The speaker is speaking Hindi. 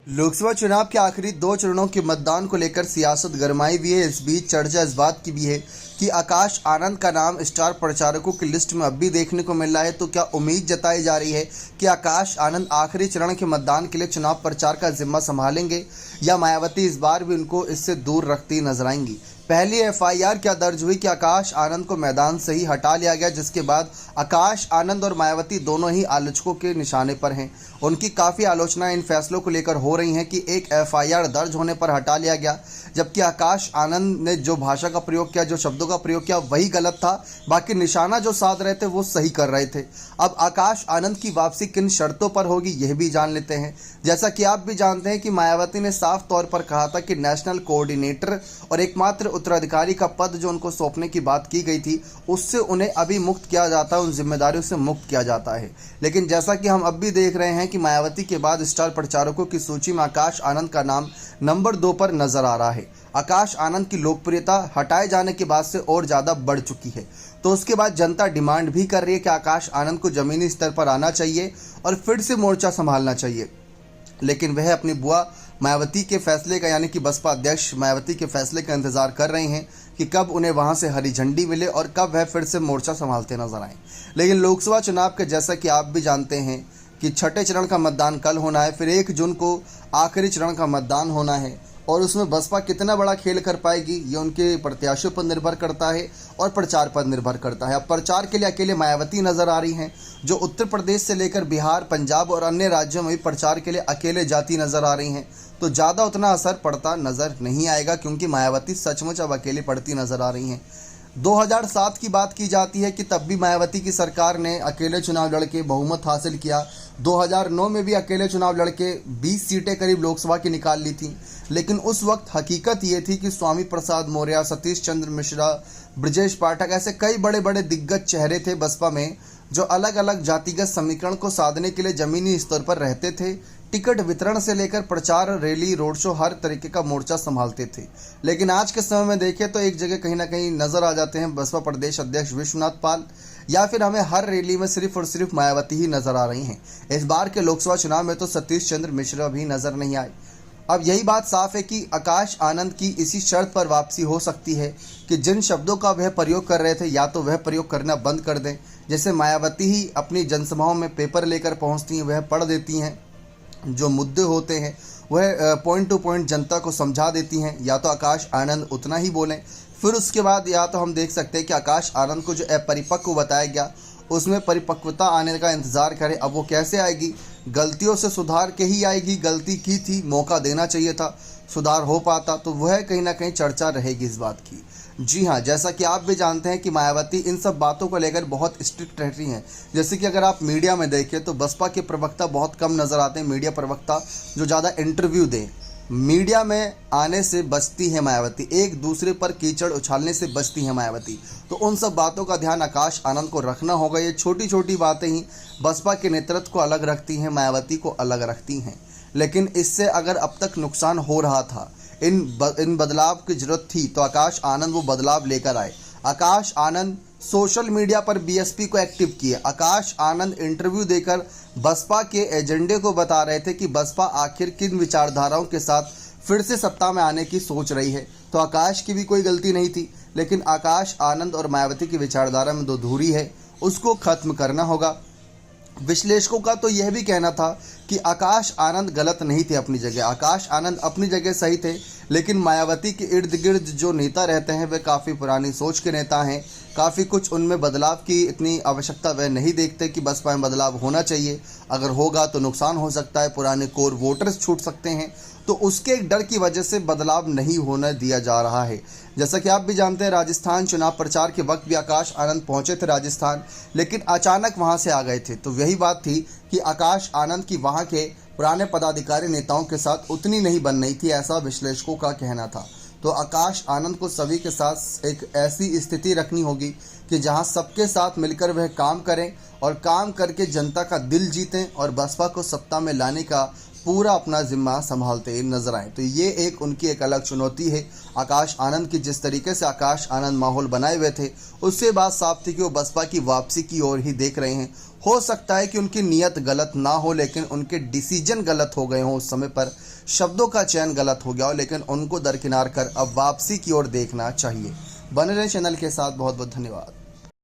लोकसभा चुनाव के आखिरी 2 चरणों के मतदान को लेकर सियासत गरमाई हुई है। इस बीच चर्चा इस बात की भी है कि आकाश आनंद का नाम स्टार प्रचारकों की लिस्ट में अब भी देखने को मिल रहा है। तो क्या उम्मीद जताई जा रही है कि आकाश आनंद आखिरी चरण के मतदान के लिए चुनाव प्रचार का जिम्मा संभालेंगे या मायावती इस बार भी उनको इससे दूर रखती नजर आएंगी। पहली एफआईआर क्या दर्ज हुई कि आकाश आनंद को मैदान से ही हटा लिया गया, जिसके बाद आकाश आनंद और मायावती दोनों ही आलोचकों के निशाने पर हैं। उनकी काफ़ी आलोचना इन फैसलों को लेकर हो रही हैं कि एक एफआईआर दर्ज होने पर हटा लिया गया, जबकि आकाश आनंद ने जो भाषा का प्रयोग किया, जो शब्दों का प्रयोग किया, वही गलत था। बाकी निशाना जो साध रहे थे वो सही कर रहे थे। अब आकाश आनंद की वापसी किन शर्तों पर होगी यह भी जान लेते हैं। जैसा कि आप भी जानते हैं कि मायावती ने साफ तौर पर कहा था कि नेशनल कोऑर्डिनेटर और एकमात्र उत्तराधिकारी का पद जो उनको सौंपने की बात की गई थी, उससे उन्हें अभी मुक्त किया जाता है, उन जिम्मेदारियों से मुक्त किया जाता है। लेकिन जैसा कि हम अब भी देख रहे हैं कि मायावती के बाद स्टार प्रचारकों की सूची में आकाश आनंद का नाम नंबर 2 पर नजर आ रहा है। आकाश आनंद की लोकप्रियता हटाए जाने के बाद से और ज़्यादा बढ़ चुकी है। तो उसके बाद जनता डिमांड भी कर रही है कि आकाश आनंद को जमीनी स्तर पर आना चाहिए और फिर से मोर्चा संभालना चाहिए। लेकिन वह अपनी बुआ मायावती के फैसले का, यानी कि बसपा अध्यक्ष मायावती के फैसले का इंतजार कर रहे हैं कि कब उन्हें वहां से हरी झंडी मिले और कब वह फिर से मोर्चा संभालते नजर आए। लेकिन लोकसभा चुनाव के जैसा कि आप भी जानते हैं कि छठे चरण का मतदान कल होना है, फिर 1 जून को आखिरी चरण का मतदान होना है और उसमें बसपा कितना बड़ा खेल कर पाएगी ये उनके प्रत्याशियों पर निर्भर करता है और प्रचार पर निर्भर करता है। अब प्रचार के लिए अकेले मायावती नजर आ रही हैं, जो उत्तर प्रदेश से लेकर बिहार, पंजाब और अन्य राज्यों में भी प्रचार के लिए अकेले जाती नजर आ रही हैं। तो ज़्यादा उतना असर पड़ता नजर नहीं आएगा, क्योंकि मायावती सचमुच अब अकेले पड़ती नजर आ रही हैं। 2007 की बात की जाती है कि तब भी मायावती की सरकार ने अकेले चुनाव लड़के बहुमत हासिल किया। 2009 में भी अकेले चुनाव लड़के 20 सीटें करीब लोकसभा की निकाल ली थी। लेकिन उस वक्त हकीकत ये थी कि स्वामी प्रसाद मौर्य, सतीश चंद्र मिश्रा, ब्रजेश पाठक, ऐसे कई बड़े बड़े दिग्गज चेहरे थे बसपा में, जो अलग अलग जातिगत समीकरण को साधने के लिए जमीनी स्तर पर रहते थे। टिकट वितरण से लेकर प्रचार, रैली, रोड शो, हर तरीके का मोर्चा संभालते थे। लेकिन आज के समय में देखें तो एक जगह कहीं ना कहीं नजर आ जाते हैं बसपा प्रदेश अध्यक्ष विश्वनाथ पाल, या फिर हमें हर रैली में सिर्फ और सिर्फ मायावती ही नजर आ रही हैं। इस बार के लोकसभा चुनाव में तो सतीश चंद्र मिश्रा भी नजर नहीं आए। अब यही बात साफ है कि आकाश आनंद की इसी शर्त पर वापसी हो सकती है कि जिन शब्दों का वह प्रयोग कर रहे थे या तो वह प्रयोग करना बंद कर दें। जैसे मायावती ही अपनी जनसभाओं में पेपर लेकर पहुंचती हैं, वह पढ़ देती हैं, जो मुद्दे होते हैं वह पॉइंट टू पॉइंट जनता को समझा देती हैं। या तो आकाश आनंद उतना ही बोलें, फिर उसके बाद या तो हम देख सकते हैं कि आकाश आनंद को जो अपरिपक्व बताया गया उसमें परिपक्वता आने का इंतज़ार करें। अब वो कैसे आएगी? गलतियों से सुधार के ही आएगी। गलती की थी, मौका देना चाहिए था, सुधार हो पाता, तो वह कहीं ना कहीं चर्चा रहेगी इस बात की। जी हाँ, जैसा कि आप भी जानते हैं कि मायावती इन सब बातों को लेकर बहुत स्ट्रिक्ट रहती हैं। जैसे कि अगर आप मीडिया में देखें तो बसपा के प्रवक्ता बहुत कम नज़र आते हैं, मीडिया प्रवक्ता जो ज़्यादा इंटरव्यू दें। मीडिया में आने से बचती है मायावती, एक दूसरे पर कीचड़ उछालने से बचती है मायावती। तो उन सब बातों का ध्यान आकाश आनंद को रखना होगा। ये छोटी छोटी बातें ही बसपा के नेतृत्व को अलग रखती हैं, मायावती को अलग रखती हैं। लेकिन इससे अगर अब तक नुकसान हो रहा था, इन बदलाव की जरूरत थी, तो आकाश आनंद वो बदलाव लेकर आए। आकाश आनंद सोशल मीडिया पर बीएसपी को एक्टिव किए। आकाश आनंद इंटरव्यू देकर बसपा के एजेंडे को बता रहे थे कि बसपा आखिर किन विचारधाराओं के साथ फिर से सत्ता में आने की सोच रही है। तो आकाश की भी कोई गलती नहीं थी, लेकिन आकाश आनंद और मायावती की विचारधारा में दो धुरी है, उसको खत्म करना होगा। विश्लेषकों का तो यह भी कहना था कि आकाश आनंद गलत नहीं थे अपनी जगह, आकाश आनंद अपनी जगह सही थे। लेकिन मायावती के इर्द गिर्द जो नेता रहते हैं वे काफ़ी पुरानी सोच के नेता हैं, काफ़ी कुछ उनमें बदलाव की इतनी आवश्यकता वह नहीं देखते कि बसपा में बदलाव होना चाहिए। अगर होगा तो नुकसान हो सकता है, पुराने कोर वोटर्स छूट सकते हैं, तो उसके एक डर की वजह से बदलाव नहीं होने दिया जा रहा है। जैसा कि आप भी जानते हैं, राजस्थान चुनाव प्रचार के वक्त भी आकाश आनंद पहुंचे थे राजस्थान, लेकिन अचानक वहां से आ गए थे। तो यही बात थी कि आकाश आनंद की वहां के पुराने पदाधिकारी नेताओं के साथ उतनी नहीं बन रही थी, ऐसा विश्लेषकों का कहना था। तो आकाश आनंद को सभी के साथ एक ऐसी स्थिति रखनी होगी कि जहां सबके साथ मिलकर वह काम करें और काम करके जनता का दिल जीतें और बसपा को सत्ता में लाने का पूरा अपना जिम्मा संभालते नजर आए। तो ये उनकी एक अलग चुनौती है। आकाश आनंद की जिस तरीके से आकाश आनंद माहौल बनाए हुए थे, उससे बात साफ थी कि वो बसपा की वापसी की ओर ही देख रहे हैं। हो सकता है कि उनकी नीयत गलत ना हो, लेकिन उनके डिसीजन गलत हो गए हों, उस समय पर शब्दों का चयन गलत हो गया हो, लेकिन उनको दरकिनार कर अब वापसी की ओर देखना चाहिए। बने रहें चैनल के साथ। बहुत बहुत धन्यवाद।